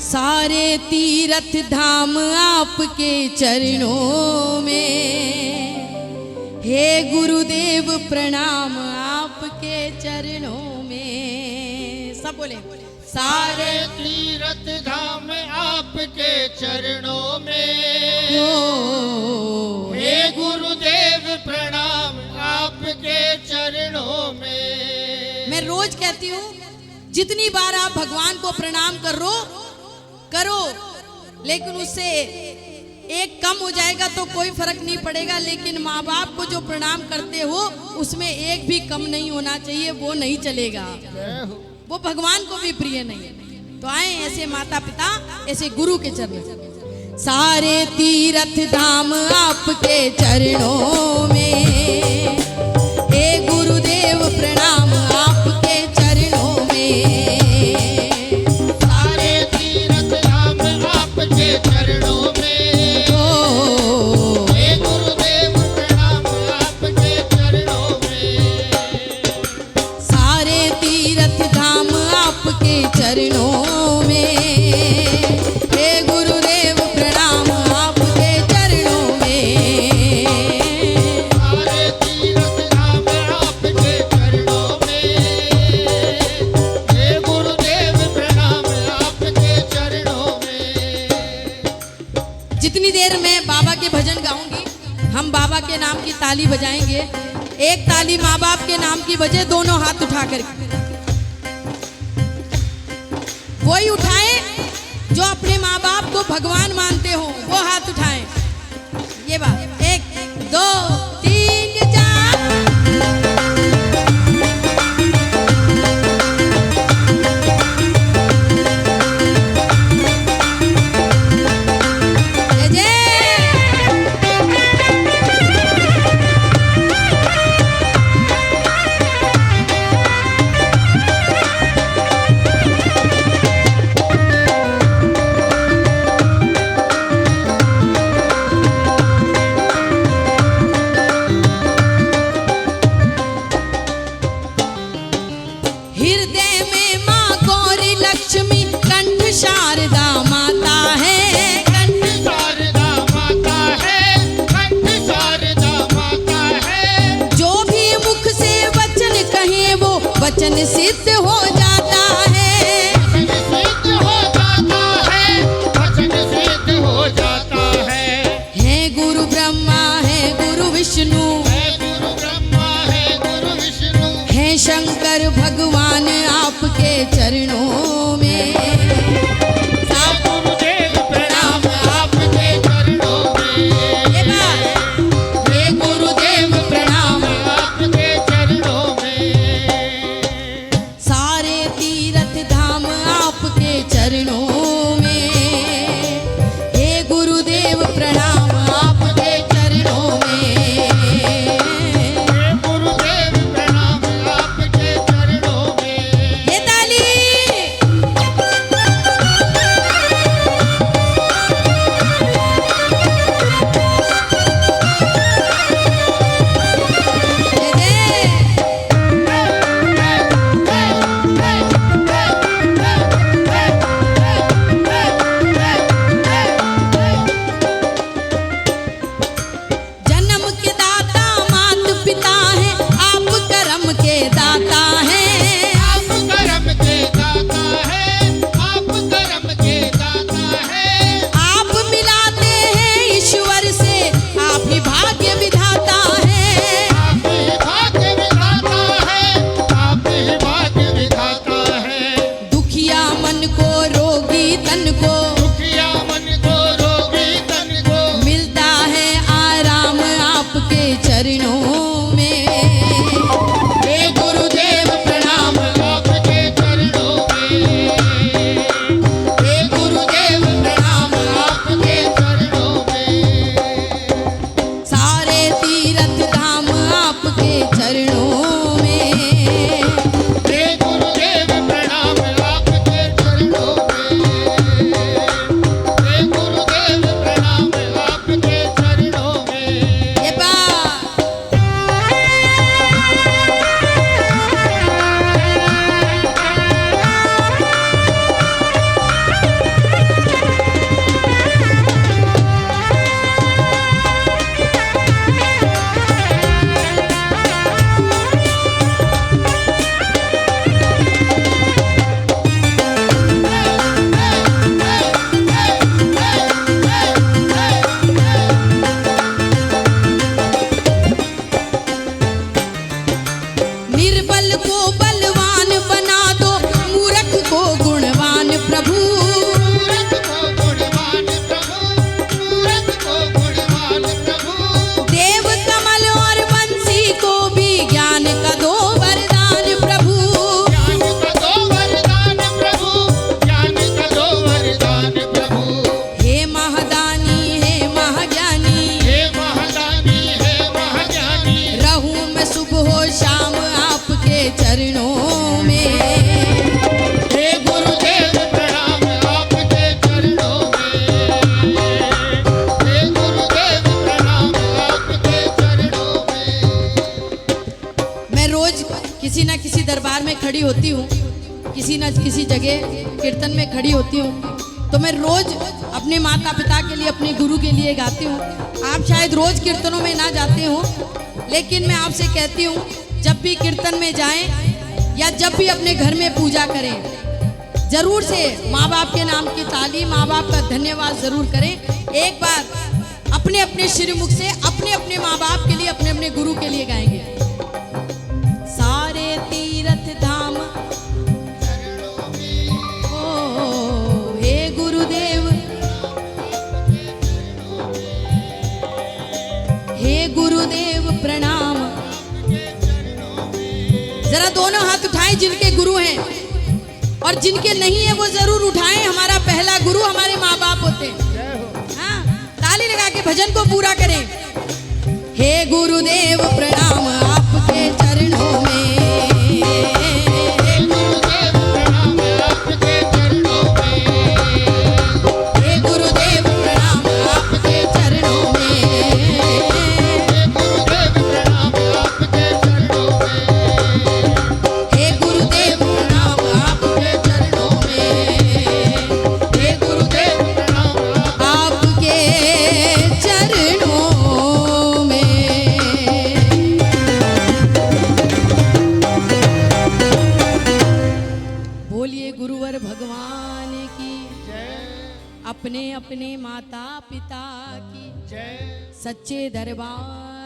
सारे तीर्थ धाम आपके चरणों में, हे गुरुदेव प्रणाम आपके चरणों में। सब बोले सारे तीर्थ धाम आपके चरणों में, हे गुरुदेव प्रणाम आपके चरणों में। मैं रोज कहती हूँ जितनी बार आप भगवान को प्रणाम करो, लेकिन उससे एक कम हो जाएगा तो कोई फर्क नहीं पड़ेगा, लेकिन माँ बाप को जो प्रणाम करते हो उसमें एक भी कम नहीं होना चाहिए, वो नहीं चलेगा, वो भगवान को भी प्रिय नहीं। तो आए ऐसे माता पिता, ऐसे गुरु के चरण। सारे तीर्थ धाम आपके चरणों में, हे गुरुदेव प्रणाम आपके चरणों में। सारे तीर्थ धाम आपके चरणों में, हे गुरुदेव प्रणाम आपके चरणों में। सारे तीर्थ धाम आपके चरणों में, हे गुरुदेव प्रणाम आपके चरणों में। सारे तीर्थ धाम आपके चरणों में, हे गुरुदेव प्रणाम आपके चरणों में। जितनी देर मैं बाबा के भजन गाऊंगी, हम बाबा के नाम की ताली बजाएंगे। एक ताली माँ बाप के नाम की बजे, दोनों हाथ उठाकर। वही उठाएं जो अपने माँ बाप को भगवान मानते हो, वो हाथ उठाएं। ये बात 1 2 3 4। जय जय। हृदय में माँ गौरी लक्ष्मी, कंठ शारदा माता है। कंठ शारदा माता है, कंठ शारदा माता है। जो भी मुख से वचन कहे वो वचन सिद्ध हो जाता है। वचन सिद्ध हो जाता है, वचन सिद्ध हो जाता है। गुरु ब्रह्मा है गुरु विष्णु, है गुरु ब्रह्मा है गुरु विष्णु, है शंकर भगवान आपके चरणों में। है गुरुदेव प्रणाम आपके चरणों ये में। बात, हे गुरुदेव प्रणाम। आपके चरणों में, सारे तीर्थ धाम आपके चरणों में, हे गुरुदेव प्रणाम आपके चरणों में। हे गुरुदेव प्रणाम आपके चरणों में। ये ताली। जय जय। जन्म के दाता मात पिता है, आप कर्म के दाता हैं। आप कर्म के दाता है, आप कर्म के दाता है। आप मिलाते हैं ईश्वर से, आप ही भाग्य विधाता हैं। आप ही भाग्य विधाता है, आप ही भाग्य विधाता है। दुखिया मन को रोगी तन को, दुखिया मन को रोगी तन को, मिलता है आराम आपके चरणों में। हे गुरुदेव प्रणाम आपके चरणों में। हे गुरुदेव प्रणाम। आपके चरणों में, सारे तीर्थ धाम आपके चरणों में, हे गुरुदेव प्रणाम आपके चरणों में। खड़ी होती हूँ, किसी न किसी जगह कीर्तन में खड़ी होती हूँ, तो मैं रोज अपने माता पिता के लिए, अपने गुरु के लिए गाती हूँ। आप शायद रोज कीर्तनों में ना जाते हो, लेकिन मैं आपसे कहती हूँ, जब भी कीर्तन में जाएं या जब भी अपने घर में पूजा करें, जरूर से माँ बाप के नाम की ताली, माँ बाप का धन्यवाद जरूर करें। एक बार अपने अपने श्रीमुख से अपने अपने माँ बाप के लिए, अपने अपने गुरु के लिए गाएंगे। सारे तीर्थ धाम ओ हे गुरुदेव, हे गुरुदेव प्रणाम। जरा दोनों हाथ उठाएं जिनके गुरु हैं, और जिनके नहीं है वो जरूर उठाएं। हमारा पहला गुरु हमारे माँ बाप होते हैं। हाँ, ताली लगा के भजन को पूरा करें। हे गुरुदेव प्रणाम आपके चरणों में, अपने अपने माता पिता की जय, सच्चे दरबार